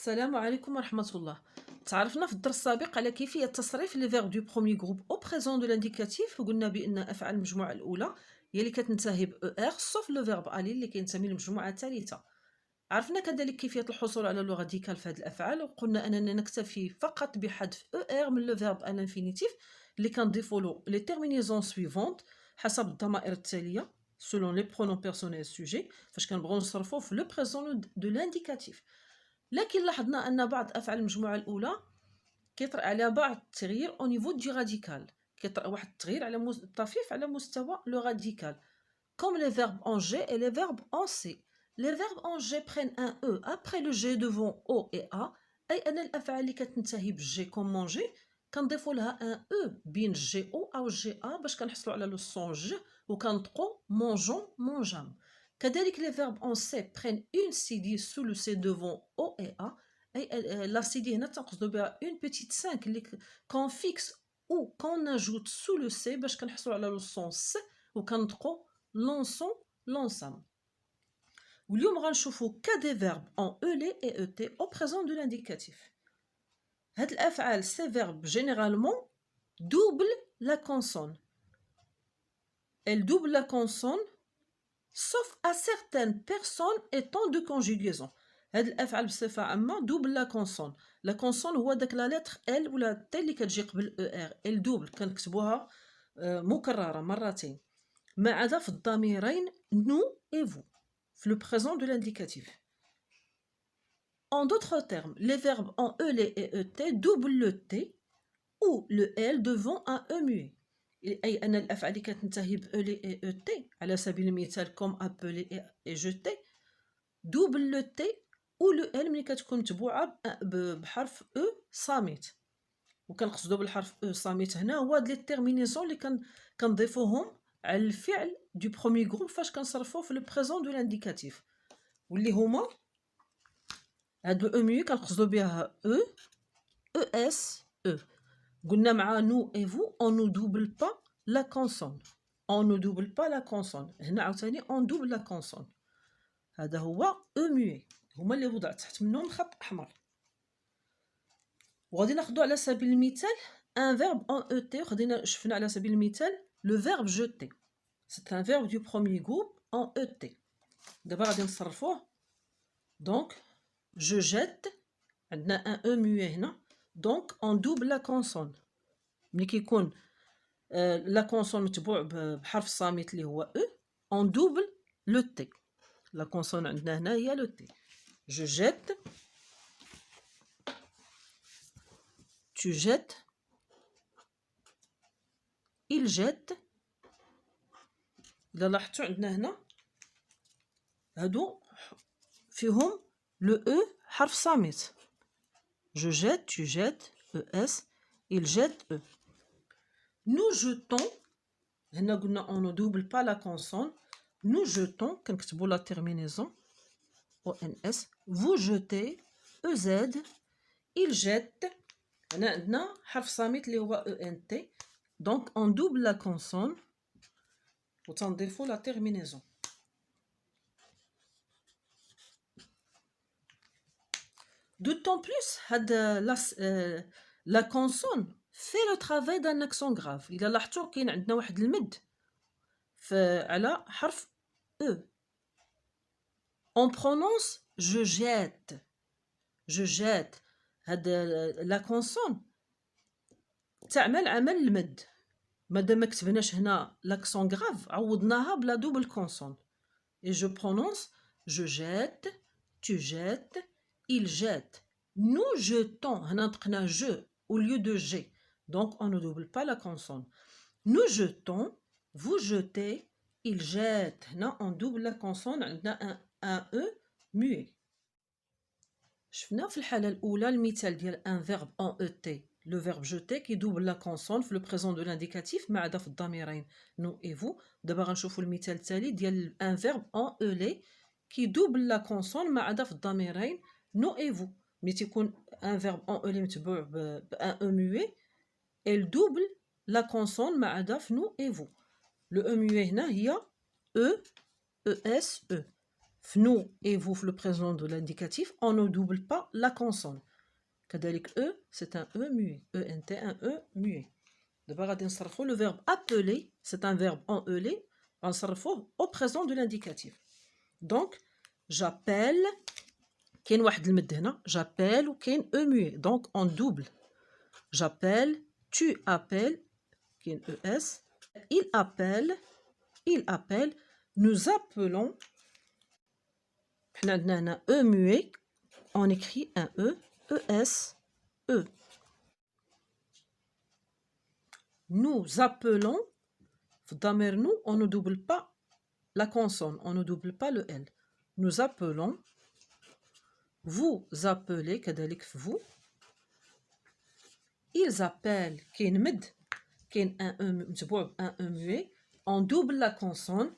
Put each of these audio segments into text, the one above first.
السلام عليكم ورحمة الله. تعرفنا في الدرس السابق على كيفية تصريف لي فيرب دو بروميي جروب او بريزون دو لانديكاتيف، وقلنا بان افعال المجموعة الاولى هي اللي كتنتهي ب ار سوف لو فيرب الي اللي كينتمي للمجموعة الثالثة. عرفنا كذلك كيفية الحصول على اللغة ديكال في هذه الافعال، وقلنا اننا نكتفي فقط بحذف ار من لو فيرب الانفينيتيف اللي كنضيفو له لي تيرمينيزون سويفونت حسب الضمائر التالية selon les pronoms personnels sujet فاش كنبغيو نصرفو في لو بريزون دو لانديكاتيف. لكن لاحظنا ان بعض افعال المجموعه الاولى كيطرأ على بعض التغيير او نيفو دو راديكال، كيطرأ واحد التغيير على طفيف على مستوى لو راديكال comme les verbes en G et les verbes en C. Les verbes en G prennent un E après le G devant O et A، أي أن الأفعال اللي كتنتهي بالجي كوم مونجي كنضيفو لها ان او بين جي او أو جي أ باش كنحصلو على لو سون ج وكنطقو مونجون مونجام. كذلك les verbes en C prennent une CD sous le C devant O et A، أي لا CD هنا تنقصدو بها une petite 5 اللي كون فيكس ou كون ناجوت sous le C باش كنحصلو على لو سون س وكنطقو l'ensemble, l'ensemble. واليوم غنشوفو كا دي فيرب en ELE et ET au présent de l'indicatif. هاد الأفعال ces verbes généralement doublent la consonne. Elles doublent la consonne sauf à certaines personnes et temps de conjugaison. هاد الأفعال بصفة عامة double la consonne. La consonne هو داك لا لتر L ولا T اللي كتجي قبل ER. Elle double كنكتبوها مكررة مرتين. ما عدا في الضميرين nous et vous في le présent de l'indicatif. En d'autres termes, les verbes en EL et ET doublent le T ou le L devant un E muet. أي أن الأفعال اللي كتنتهي ب EL et ET على سبيل المثال comme appeler et jeter double le T ou le L ملي كتكون متبوعة بحرف E صامت. وكنقصدو بالحرف E صامت هنا هو هاد لي تيرمينيزون اللي كنضيفوهم على الفعل دو بروميي جروب فاش كنصرفوه في لو بريزون دو لانديكاتيف، واللي هما هاد او ميو كنقصدو بها او اس او. قلنا مع نو اي فو اون نو دوبل با لا كونسون، اون نو دوبل با لا كونسون. هنا عاوتاني اون دوبل لا كونسون. هذا هو او ميو، هما اللي وضعت تحت منهم خط احمر. وغادي ناخدو على سبيل المثال ان فيرب ان او تي، وغادي شفنا على سبيل المثال le verbe jeter. C'est un verbe du premier groupe en ET. D'abord, on va نصرفوه. Donc, je jette. On a un E muet هنا. Donc, on double la consonne. ملي كيكون la consonne متبوع بحرف صامت اللي هو E, on double le T. La consonne عندنا هنا هي le T. Je jette. Tu jettes. Il jette. إذا لاحظتوا عندنا هنا هادو فيهم لو او حرف صامت. Je jette, tu jettes, ES, il jette, E. Nous jetons, هنا قلنا on ne double pas la consonne. Nous jetons, كنكتبوا la terminaison ONS. Vous jetez, EZ, il jette. هنا عندنا حرف صامت اللي هو ENT. Donc on double la consonne وتنضيفوا la terminaison. D'autant plus la consonne fait le travail d'un accent grave. إذا لاحظتوا كاين عندنا واحد المد على حرف E. On prononce je jette. Je jette. هاد la consonne تعمل عمل المد. مادام ما كتبناش هنا l'accent grave عوضناها بلا double consonne. Et je prononce je jette, tu jettes, il jette. Nous jetons. هنا نطقنا je au lieu de G. Donc on ne double pas la consonne. Nous jetons, vous jetez, il jette. هنا on double la consonne عندنا un E muet. شفنا في الحالة الأولى المثال ديال un verbe en ET. Le verbe jeter qui double la consonne في le présent de l'indicatif ما عدا في الضميرين nous et vous. دابا غنشوفوا المثال التالي ديال un verbe en ELE qui double la consonne ما عدا في الضميرين nous et vous. ملي تيكون un verbe en ELE متبوع ب un E muet elle double la consonne ما عدا في nous et vous. Le E muet هنا هي E ES E. nous et vous, le présent de l'indicatif, on ne double pas la consonne. كذلك E, c'est un E muet. ENT, un E muet. D'abord, le verbe appeler, c'est un verbe en ELé, on s'arrête au présent de l'indicatif. Donc, j'appelle, كاين واحد المد هنا, j'appelle ou كاين E muet. Donc, on double. J'appelle, tu appelles, كاين ES, il appelle, nous appelons. حنا عندنا هنا E muet, on écrit un E, ES, E. Nous appelons, nous, on ne double pas la consonne, on ne double pas le L. Nous appelons, vous appelez, كذلك vous. Ils appellent, كاين مد, كاين un E muet, on double la consonne,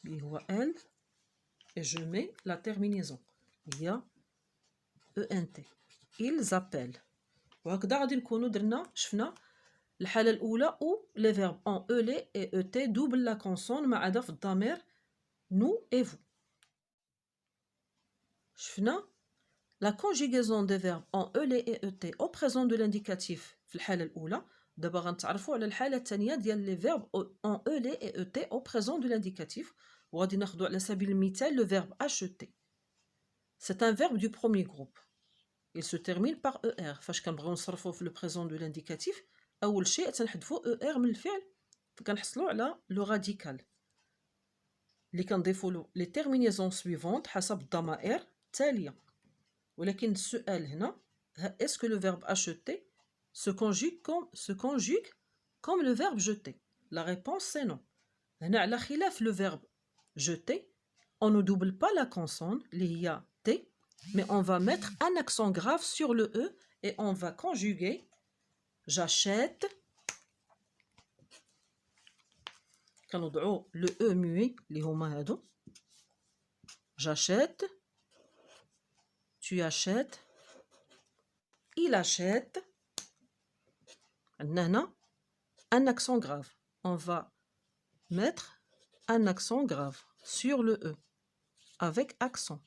اللي هو L, et je mets la terminaison. Il y a ENT. Ils appellent. وهكذا غادي نكونوا درنا شفنا الحالة الأولى où les verbes en ELé et ET doublent la consonne ما عدا في الضمير nous et vous. شفنا la conjugaison des verbes en ELé et ET au présent de l'indicatif في الحالة الأولى. دابا غنتعرفوا على الحالة الثانية ديال les verbes en ELé et ET au présent de l'indicatif. وغادي ناخذوا على سبيل المثال le verbe acheter. C'est un verbe du premier groupe. Il se termine par ER. فاش كنبغيو نصرفوا في le présent de l'indicatif أول شيء تنحذفوا ER من الفعل فكنحصلوا على لو راديكال اللي كنضيفوا له لي terminaisons suivantes حسب الضمائر التالية. ولكن السؤال هنا est-ce que le verbe acheter se conjugue comme le verbe jeter? La réponse c'est non. هنا على خلاف le verbe jeter, on ne double pas la consonne اللي هي T, mais on va mettre un accent grave sur le E et on va conjuguer j'achète. كنوضعوا le E muet اللي هما هادو. J'achète, tu achètes, il achète. عندنا هنا un accent grave. On va mettre un accent grave sur le E avec accent.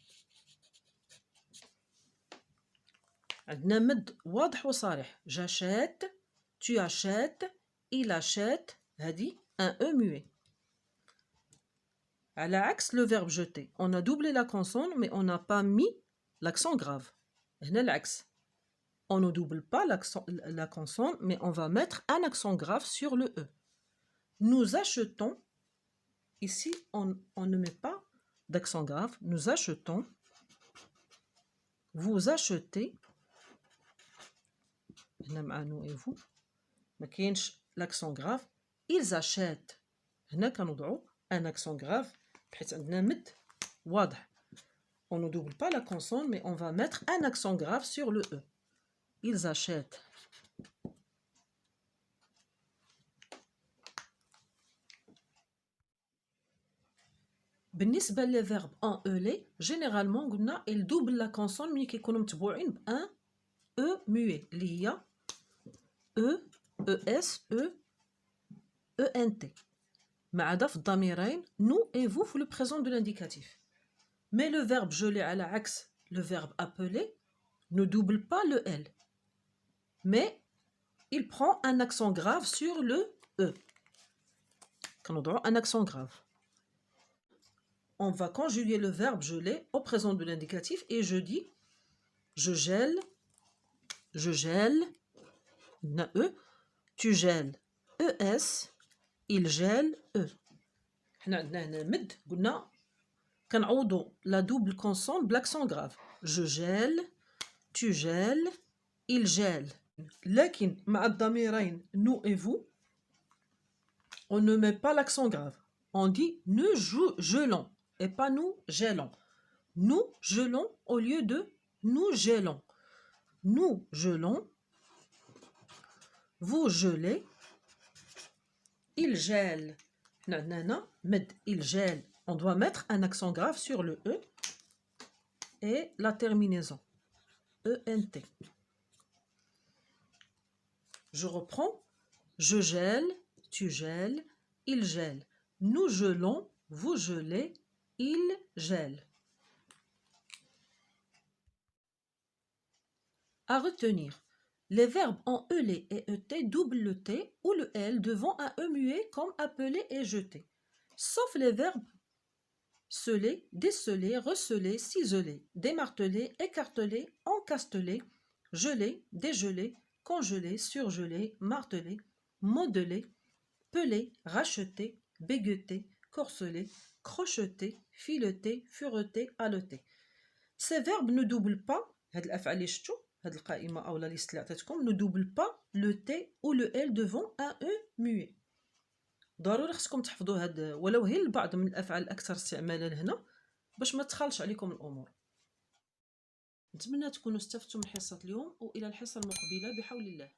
عندنا مد واضح وصريح. J'achète, tu achètes, il achète. هذه un E muet. À l'axe, le verbe jeter. On a doublé la consonne, mais on n'a pas mis l'accent grave. هنا العكس. On ne double pas la consonne, mais on va mettre un accent grave sur le E. Nous achetons. Ici, on ne met pas d'accent grave. Nous achetons. Vous achetez. هنا مع nous et vous. ما كاينش l'accent grave. Ils achètent. هنا كنوضعوا un accent grave بحيث عندنا مد واضح. On ne double pas la consonne, mais on va mettre un accent grave sur le E. Ils achètent. بالنسبة les verbes en ELé, généralement قلنا ils doublent la consonne ملي كيكونوا متبوعين بان E muet اللي هي E, ES, E, ENT. ما عدا في الضميرين nous et vous في le présent de l'indicatif. Mais le verbe geler à l'axe, le verbe appeler, ne double pas le L. Mais il prend un accent grave sur le E. كنوضعوا un accent grave. On va conjuguer le verbe geler au présent de l'indicatif et je dis je gèle, E, tu gèles, ES, il gèle, E. حنا عندنا هنا مد قلنا كنعوضوا la double consonne بالاكسون grave. Je gèle, tu gèles, il gèle. لكن مع الضميرين nous et vous, on ne met pas l'accent grave. On dit nous gelons et pas nous gèlons. Nous gelons au lieu de nous gèlons. Nous gelons, vous gelez, il gèle. Il gèle. On doit mettre un accent grave sur le E et la terminaison. ENT. Je reprends. Je gèle, tu gèles, il gèle. Nous gelons, vous gelez, il gèle. À retenir, les verbes en EL et ET doublent le T ou le L devant un E muet comme appeler et jeter, sauf les verbes sceller, déceler, receler, ciseler, démarteler, écarteler, encasteler, geler, dégeler, congeler, surgeler, marteler, modeler, peler, racheter, bégueter, corseler, crocheter, fileter, fureter, haleter. Ces verbes ne doublent pas, هاد الأفعال اللي شفتوا هاد القائمة أو لا ليست اللي عطيتكم ne doublent pas le T ou le L devant un E muet. ضروري خصكم تحفظوا هاد ولو هي البعض من الأفعال الأكثر استعمالا هنا باش ما تخلش عليكم الأمور. نتمنى تكونوا استفدتوا من حصة اليوم وإلى الحصة المقبلة بحول الله.